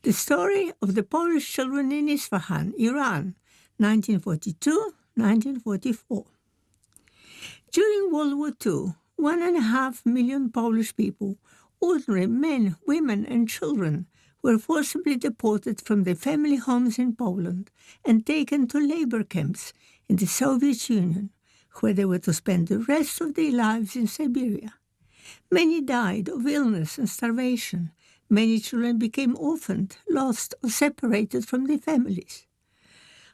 The story of the Polish children in Isfahan, Iran, 1942-1944. During World War II, 1.5 million Polish people, ordinary men, women, and children, were forcibly deported from their family homes in Poland and taken to labor camps in the Soviet Union, where they were to spend the rest of their lives in Siberia. Many died of illness and starvation. Many children became orphaned, lost, or separated from their families.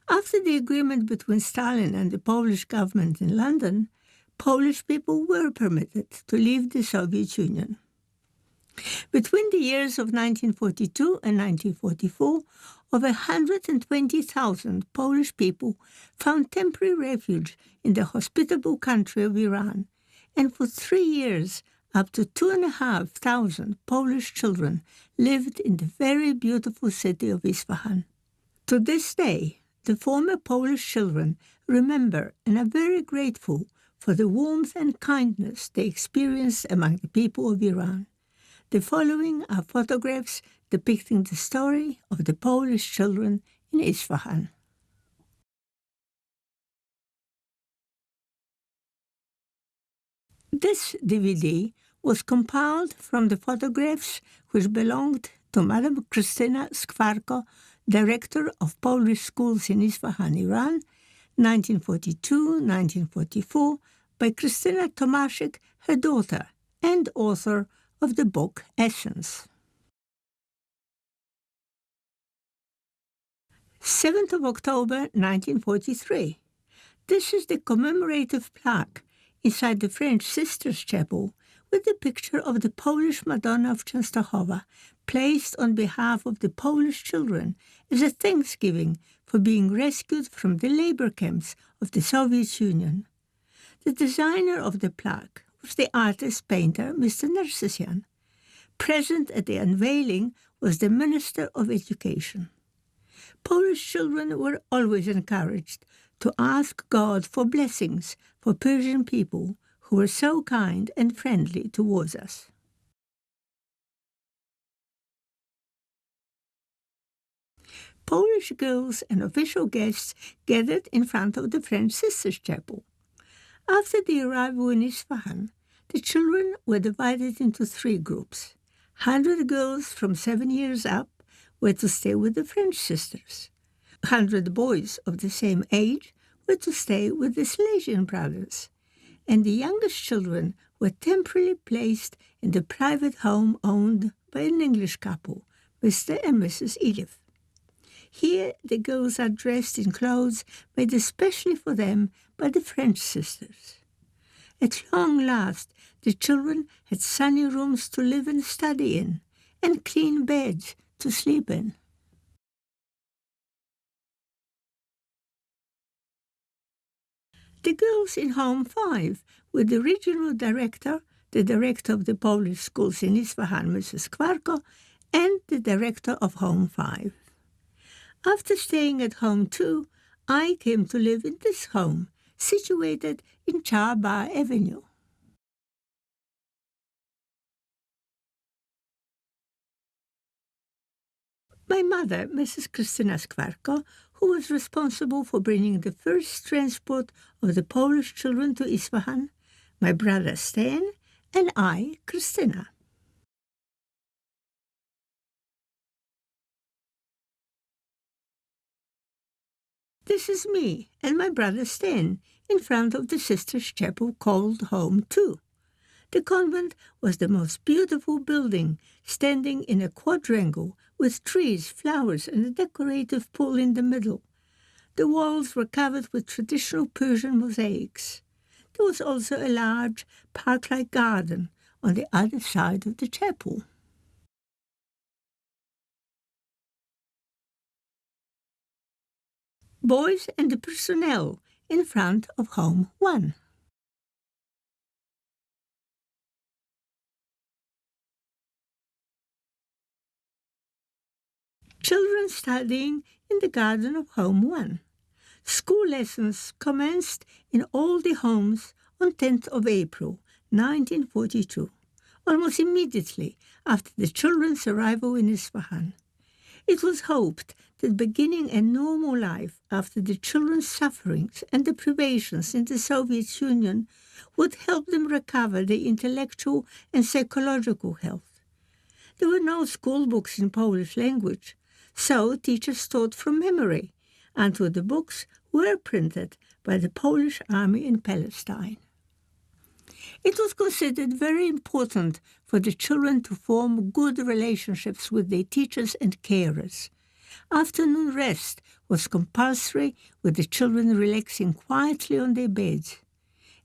After the agreement between Stalin and the Polish government in London, Polish people were permitted to leave the Soviet Union. Between the years of 1942 and 1944, over 120,000 Polish people found temporary refuge in the hospitable country of Iran, and for 3 years, up to 2,500 Polish children lived in the very beautiful city of Isfahan. To this day, the former Polish children remember and are very grateful for the warmth and kindness they experienced among the people of Iran. The following are photographs depicting the story of the Polish children in Isfahan. This DVD was compiled from the photographs which belonged to Madam Krystyna Skwarko, Director of Polish Schools in Isfahan, Iran, 1942-1944, by Krystyna Tomaszek, her daughter, and author of the book Essence. 7th of October 1943. This is the commemorative plaque inside the French Sisters' Chapel with the picture of the Polish Madonna of Częstochowa, placed on behalf of the Polish children as a thanksgiving for being rescued from the labor camps of the Soviet Union. The designer of the plaque was the artist-painter Mr. Nersesyan. Present at the unveiling was the Minister of Education. Polish children were always encouraged to ask God for blessings for Persian people who were so kind and friendly towards us. Polish girls and official guests gathered in front of the French Sisters' Chapel. After the arrival in Isfahan, the children were divided into 3 groups. 100 girls from 7 years up were to stay with the French sisters. 100 boys of the same age were to stay with the Salesian brothers, and the youngest children were temporarily placed in the private home owned by an English couple, Mr. and Mrs. Edith. Here the girls are dressed in clothes made especially for them by the French sisters. At long last, the children had sunny rooms to live and study in, and clean beds to sleep in. The girls in Home 5 were the regional director, the director of the Polish schools in Isfahan, Mrs. Skwarko, and the director of Home 5. After staying at Home 2, I came to live in this home, situated in Chaba Avenue. My mother, Mrs. Krystyna Skwarko, who was responsible for bringing the first transport of the Polish children to Isfahan, my brother Stan, and I, Krystyna. This is me and my brother Stan in front of the Sisters' Chapel called Home 2. The convent was the most beautiful building, standing in a quadrangle with trees, flowers, and a decorative pool in the middle. The walls were covered with traditional Persian mosaics. There was also a large park-like garden on the other side of the chapel. Boys and the personnel in front of Home 1. Children studying in the garden of Home 1. School lessons commenced in all the homes on 10th of April, 1942, almost immediately after the children's arrival in Isfahan. It was hoped that beginning a normal life after the children's sufferings and deprivations in the Soviet Union would help them recover their intellectual and psychological health. There were no school books in Polish language, so teachers taught from memory until the books were printed by the Polish army in Palestine. It was considered very important for the children to form good relationships with their teachers and carers. Afternoon rest was compulsory, with the children relaxing quietly on their beds.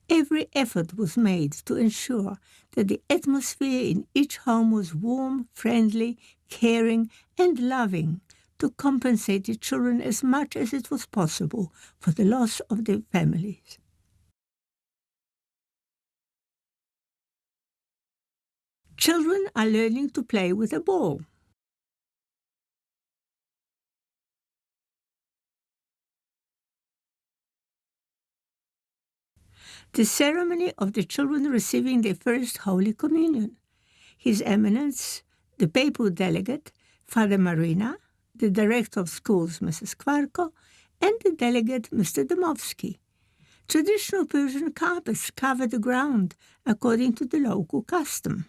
Every effort was made to ensure that the atmosphere in each home was warm, friendly, caring, and loving, to compensate the children as much as it was possible for the loss of their families. Children are learning to play with a ball. The ceremony of the children receiving their first Holy Communion. His Eminence, the papal delegate, Father Marina, the director of schools, Mrs. Kvarko, and the delegate, Mr. Domovsky. Traditional Persian carpets cover the ground according to the local custom.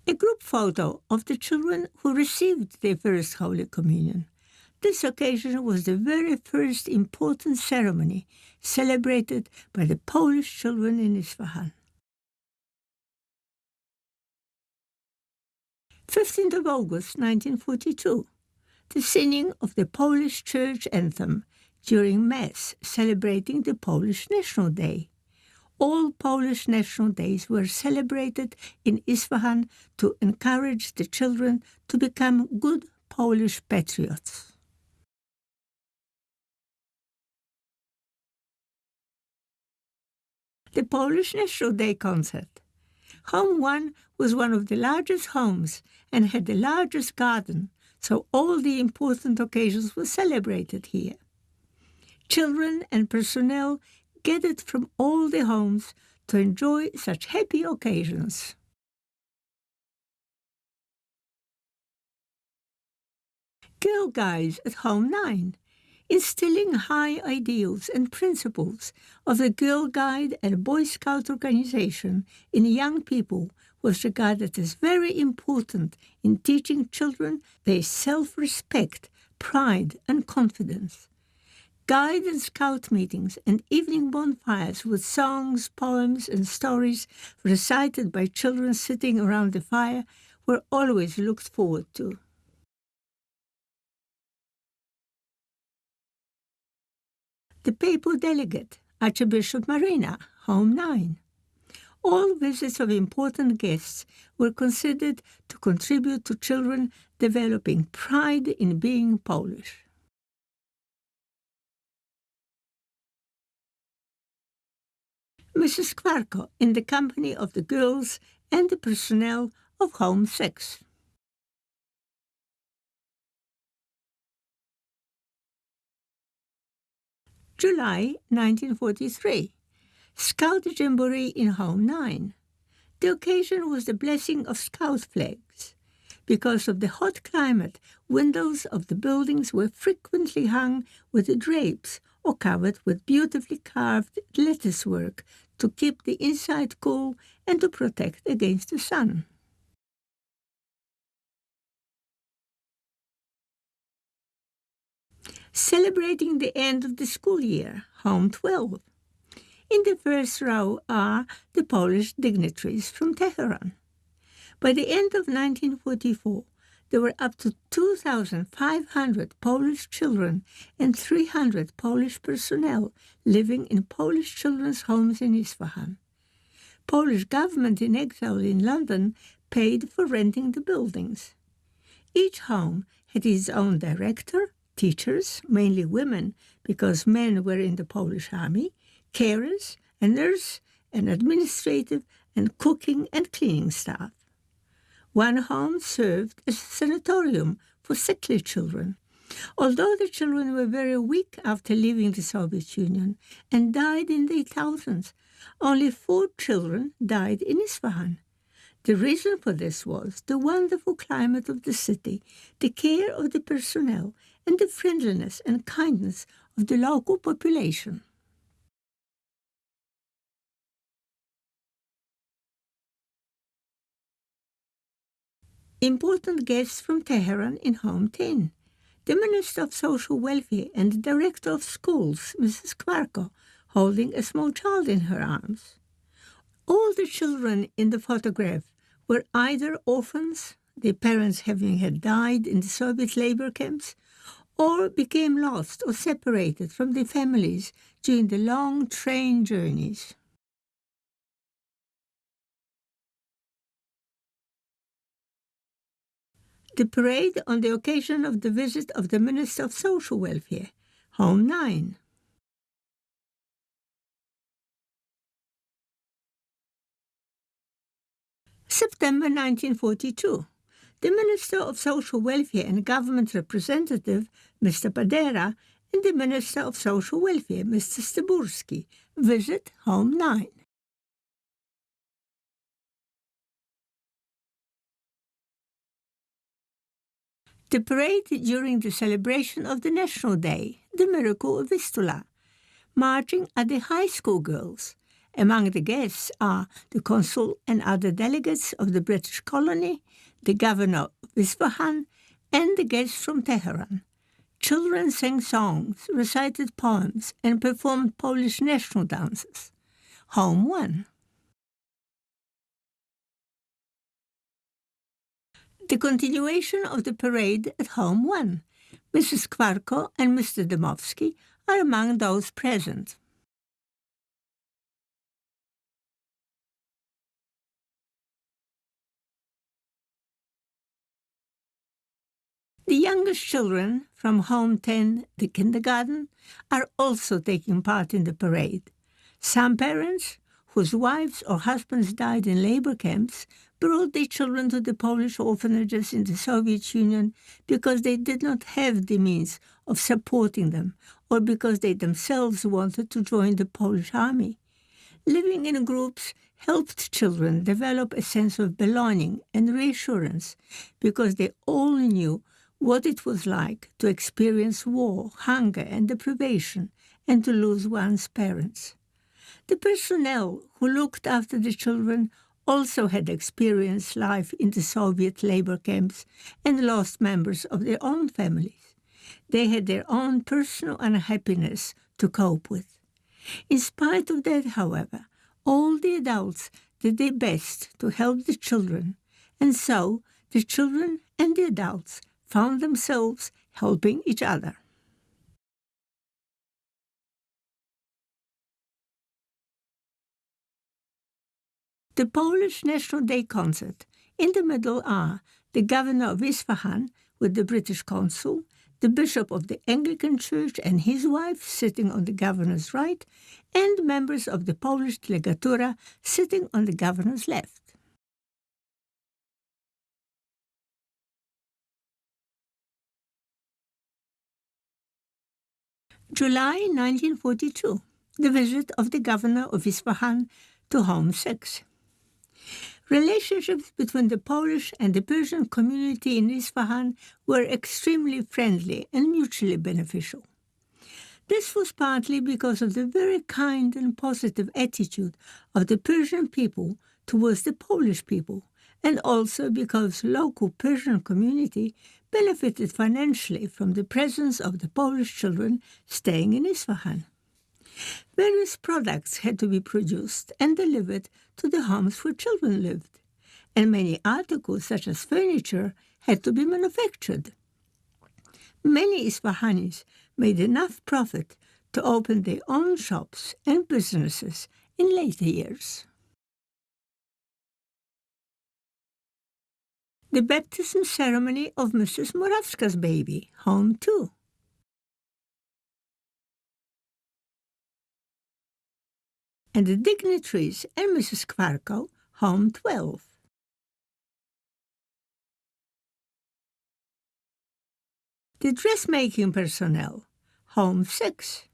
A group photo of the children who received their first Holy Communion. This occasion was the very first important ceremony celebrated by the Polish children in Isfahan. 15th of August 1942, the singing of the Polish church anthem during Mass celebrating the Polish National Day. All Polish national days were celebrated in Isfahan to encourage the children to become good Polish patriots. The Polish National Day concert. Home 1 was one of the largest homes and had the largest garden, so all the important occasions were celebrated here. Children and personnel gathered from all the homes to enjoy such happy occasions. Girl Guides at Home 9, instilling high ideals and principles of the Girl Guide and Boy Scout organization in young people was regarded as very important in teaching children their self-respect, pride, and confidence. Guide and scout meetings and evening bonfires with songs, poems, and stories recited by children sitting around the fire were always looked forward to. The papal delegate, Archbishop Marina, Home 9. All visits of important guests were considered to contribute to children developing pride in being Polish. Mrs. Kvarko in the company of the girls and the personnel of Home 6. July 1943. Scout Jamboree in Home 9. The occasion was the blessing of Scout flags. Because of the hot climate, windows of the buildings were frequently hung with drapes or covered with beautifully carved lattice work to keep the inside cool and to protect against the sun. Celebrating the end of the school year, Home 12. In the first row are the Polish dignitaries from Tehran. By the end of 1944, there were up to 2,500 Polish children and 300 Polish personnel living in Polish children's homes in Isfahan. Polish government in exile in London paid for renting the buildings. Each home had its own director, teachers, mainly women because men were in the Polish army, carers, a nurse, an administrative and cooking and cleaning staff. One home served as a sanatorium for sickly children. Although the children were very weak after leaving the Soviet Union and died in their thousands, only 4 children died in Isfahan. The reason for this was the wonderful climate of the city, the care of the personnel, and the friendliness and kindness of the local population. Important guests from Tehran in Home 10. The Minister of Social Welfare and the Director of Schools, Mrs. Kvarko, holding a small child in her arms. All the children in the photograph were either orphans, their parents having had died in the Soviet labor camps, or became lost or separated from their families during the long train journeys. The parade on the occasion of the visit of the Minister of Social Welfare, Home 9. September 1942. The Minister of Social Welfare and Government Representative, Mr. Padera, and the Minister of Social Welfare, Mr. Stabursky, visit Home 9. The parade during the celebration of the National Day, the Miracle of Vistula, marching at the high school girls. Among the guests are the consul and other delegates of the British colony, the governor of Isfahan, and the guests from Tehran. Children sang songs, recited poems, and performed Polish national dances. Home 1. The continuation of the parade at Home 1. Mrs. Kvarko and Mr. Dmowski are among those present. The youngest children from Home 10, the kindergarten, are also taking part in the parade. Some parents, whose wives or husbands died in labor camps, brought their children to the Polish orphanages in the Soviet Union because they did not have the means of supporting them or because they themselves wanted to join the Polish army. Living in groups helped children develop a sense of belonging and reassurance because they all knew what it was like to experience war, hunger, and deprivation, and to lose one's parents. The personnel who looked after the children also had experienced life in the Soviet labor camps and lost members of their own families. They had their own personal unhappiness to cope with. In spite of that, however, all the adults did their best to help the children, and so the children and the adults found themselves helping each other. The Polish National Day concert. In the middle are the governor of Isfahan with the British consul, the bishop of the Anglican Church and his wife sitting on the governor's right, and members of the Polish delegatura sitting on the governor's left. July 1942, the visit of the governor of Isfahan to Home 6. Relationships between the Polish and the Persian community in Isfahan were extremely friendly and mutually beneficial. This was partly because of the very kind and positive attitude of the Persian people towards the Polish people, and also because local Persian community benefited financially from the presence of the Polish children staying in Isfahan. Various products had to be produced and delivered to the homes where children lived, and many articles such as furniture had to be manufactured. Many Isfahanis made enough profit to open their own shops and businesses in later years. The baptism ceremony of Mrs. Moravska's baby, Home 2. And the dignitaries and Mrs. Kvarko, Home 12. The dressmaking personnel, Home 6.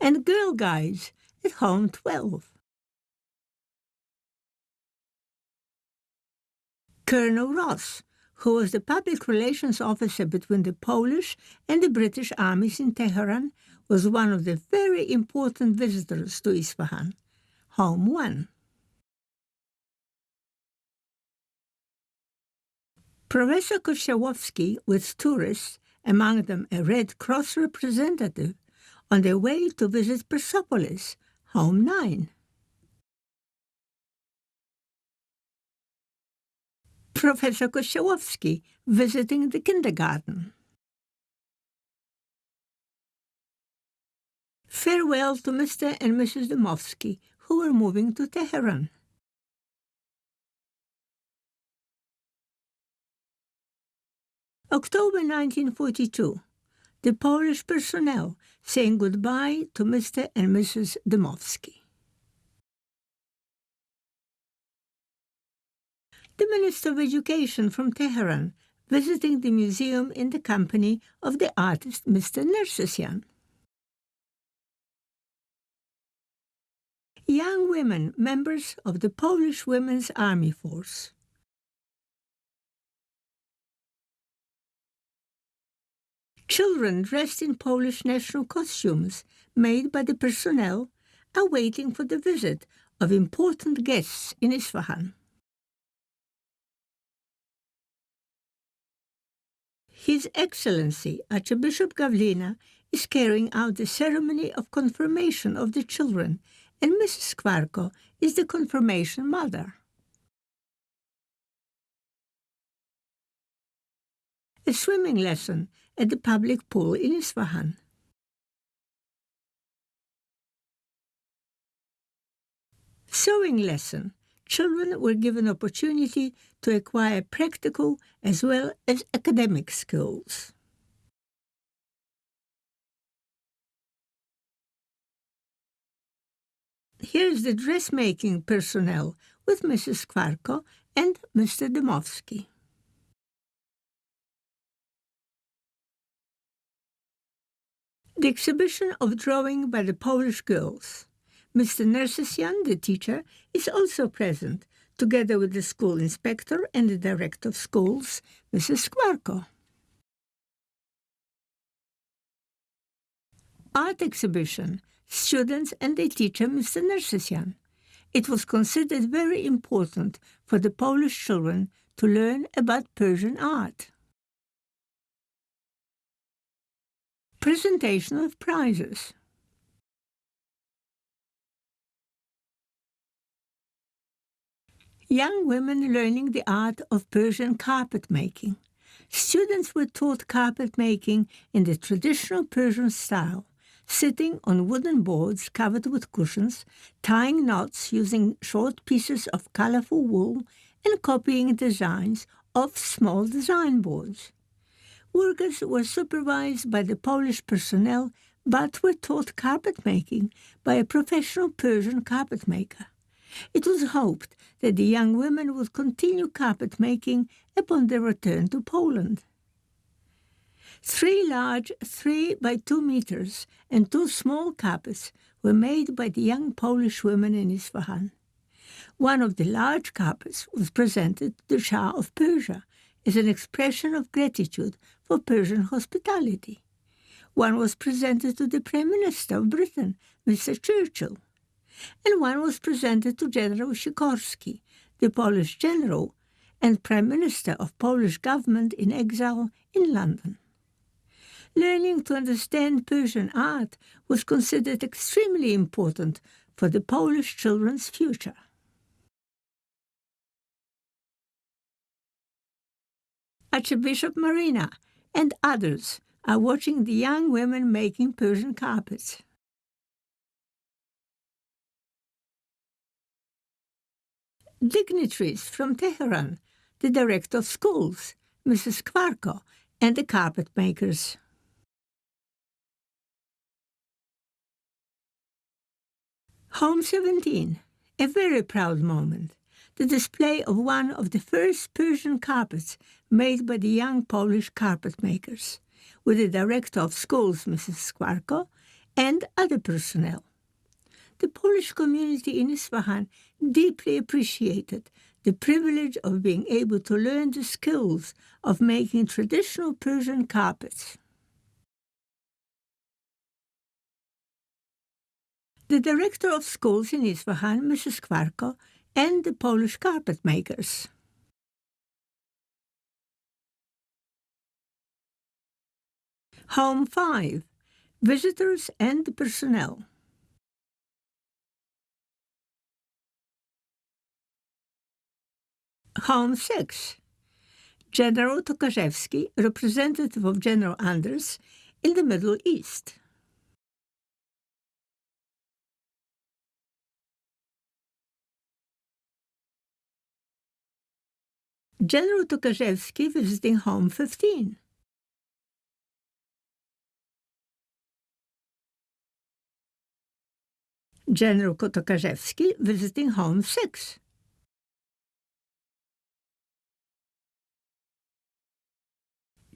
And girl guides at home 12. Colonel Ross, who was the public relations officer between the Polish and the British armies in Tehran, was one of the very important visitors to Isfahan, home 1. Professor Kościołowski, with tourists, among them a Red Cross representative, on their way to visit Persepolis, home 9. Professor Kościołowski visiting the kindergarten. Farewell to Mr. and Mrs. Dmowski, who were moving to Tehran. October 1942. The Polish personnel saying goodbye to Mr. and Mrs. Dmowski. The Minister of Education from Tehran visiting the museum in the company of the artist Mr. Nersesyan. Young women, members of the Polish Women's Army Force. Children dressed in Polish national costumes made by the personnel are waiting for the visit of important guests in Isfahan. His Excellency Archbishop Gawlina is carrying out the ceremony of confirmation of the children, and Mrs. Skwarko is the confirmation mother. A swimming lesson at the public pool in Isfahan. Sewing lesson. Children were given opportunity to acquire practical as well as academic skills. Here is the dressmaking personnel with Mrs. Skwarko and Mr. Dmowski. The exhibition of drawing by the Polish girls. Mr. Nersesyan, the teacher, is also present, together with the school inspector and the director of schools, Mrs. Skwarko. Art exhibition, students and the teacher, Mr. Nersesyan. It was considered very important for the Polish children to learn about Persian art. Presentation of prizes. Young women learning the art of Persian carpet making. Students were taught carpet making in the traditional Persian style, sitting on wooden boards covered with cushions, tying knots using short pieces of colorful wool, and copying designs off small design boards. Workers were supervised by the Polish personnel, but were taught carpet making by a professional Persian carpet maker. It was hoped that the young women would continue carpet making upon their return to Poland. 3 large 3 by 2 meters and 2 small carpets were made by the young Polish women in Isfahan. One of the large carpets was presented to the Shah of Persia as an expression of gratitude for Persian hospitality. One was presented to the Prime Minister of Britain, Mr. Churchill, and one was presented to General Sikorski, the Polish general and Prime Minister of Polish government in exile in London. Learning to understand Persian art was considered extremely important for the Polish children's future. Archbishop Marina and others are watching the young women making Persian carpets. Dignitaries from Tehran, the director of schools, Mrs. Skwarko, and the carpet makers. Home 17, a very proud moment. The display of one of the first Persian carpets made by the young Polish carpet makers, with the director of schools, Mrs. Skwarko, and other personnel. The Polish community in Isfahan deeply appreciated the privilege of being able to learn the skills of making traditional Persian carpets. The director of schools in Isfahan, Mrs. Kwarko, and the Polish carpet makers. Home 5. Visitors and the personnel. Home 6. General Tokarzewski, representative of General Anders in the Middle East. General Tokarzewski visiting Home 15. General Tokarzewski visiting Home 6.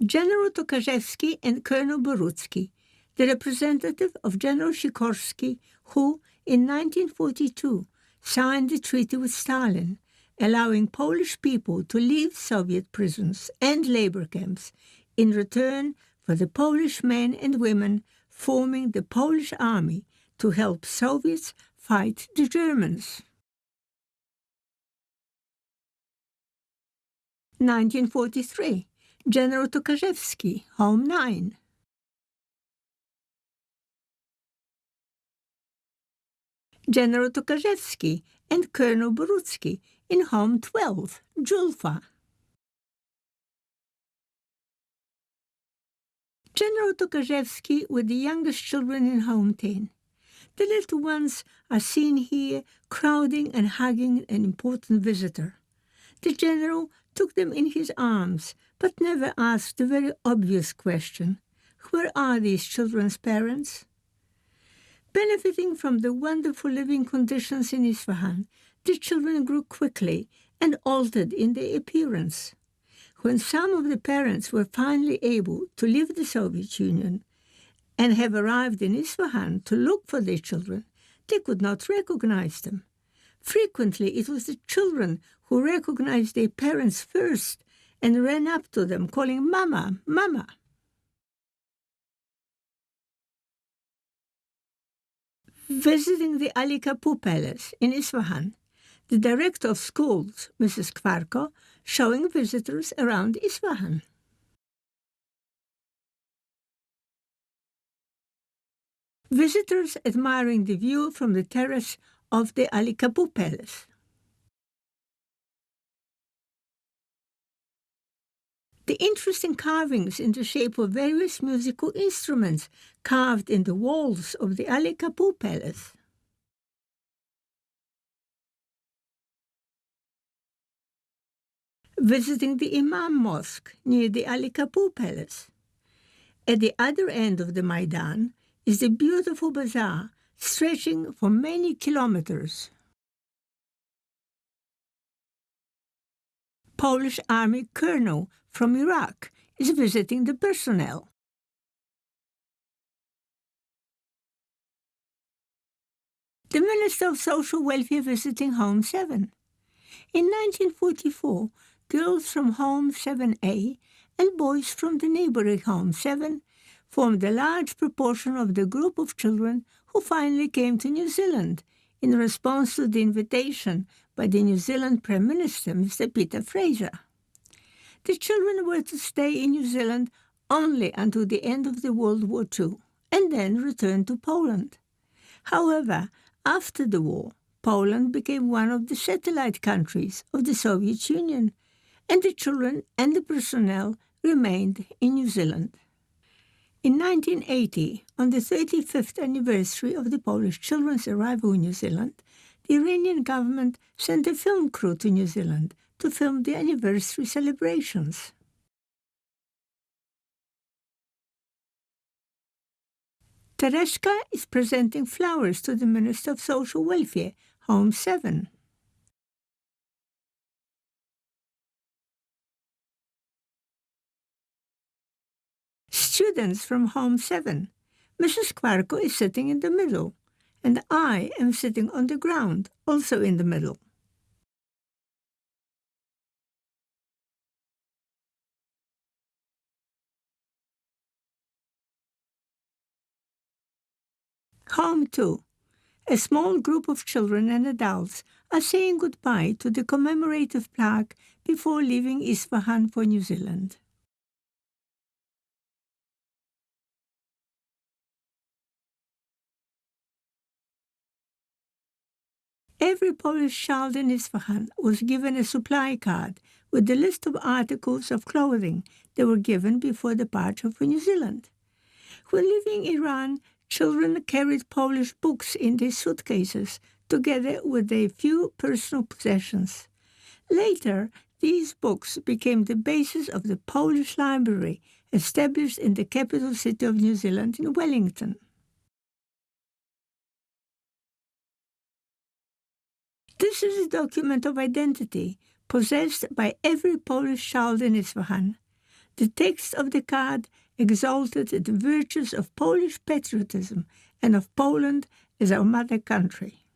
General Tokarzewski and Colonel Borucki, the representative of General Sikorski, who, in 1942, signed the treaty with Stalin, allowing Polish people to leave Soviet prisons and labor camps in return for the Polish men and women forming the Polish army to help Soviets fight the Germans. 1943. General Tokarzewski, Home 9. General Tokarzewski and Colonel Borucki in Home 12, Julfa. General Tokarzewski with the youngest children in Home 10. The little ones are seen here crowding and hugging an important visitor. The general took them in his arms, but never asked the very obvious question, where are these children's parents? Benefiting from the wonderful living conditions in Isfahan, the children grew quickly and altered in their appearance. When some of the parents were finally able to leave the Soviet Union and have arrived in Isfahan to look for their children, they could not recognize them. Frequently, it was the children who recognized their parents first and ran up to them, calling Mama, Mama. Visiting the Ali Kapur Palace in Isfahan, the director of schools, Mrs. Kwarko, showing visitors around Isfahan. Visitors admiring the view from the terrace of the Ali Kapur Palace. The interesting carvings in the shape of various musical instruments carved in the walls of the Ali Kapur Palace. Visiting the Imam Mosque near the Ali Kapur Palace. At the other end of the Maidan is the beautiful bazaar stretching for many kilometers. Polish Army colonel from Iraq is visiting the personnel. The Minister of Social Welfare visiting Home 7. In 1944, girls from Home 7A and boys from the neighboring Home 7 formed a large proportion of the group of children who finally came to New Zealand in response to the invitation by the New Zealand Prime Minister, Mr. Peter Fraser. The children were to stay in New Zealand only until the end of the World War II and then return to Poland. However, after the war, Poland became one of the satellite countries of the Soviet Union, and the children and the personnel remained in New Zealand. In 1980, on the 35th anniversary of the Polish children's arrival in New Zealand, the Iranian government sent a film crew to New Zealand to film the anniversary celebrations. Tereshka is presenting flowers to the Minister of Social Welfare, Home 7. Students from Home 7. Mrs. Kwarko is sitting in the middle, and I am sitting on the ground, also in the middle. Home too. A small group of children and adults are saying goodbye to the commemorative plaque before leaving Isfahan for New Zealand. Every Polish child in Isfahan was given a supply card with the list of articles of clothing they were given before departure for New Zealand. When leaving Iran, children carried Polish books in their suitcases, together with their few personal possessions. Later, these books became the basis of the Polish Library, established in the capital city of New Zealand in Wellington. This is a document of identity possessed by every Polish child in Isfahan. The text of the card exalted the virtues of Polish patriotism and of Poland as our mother country.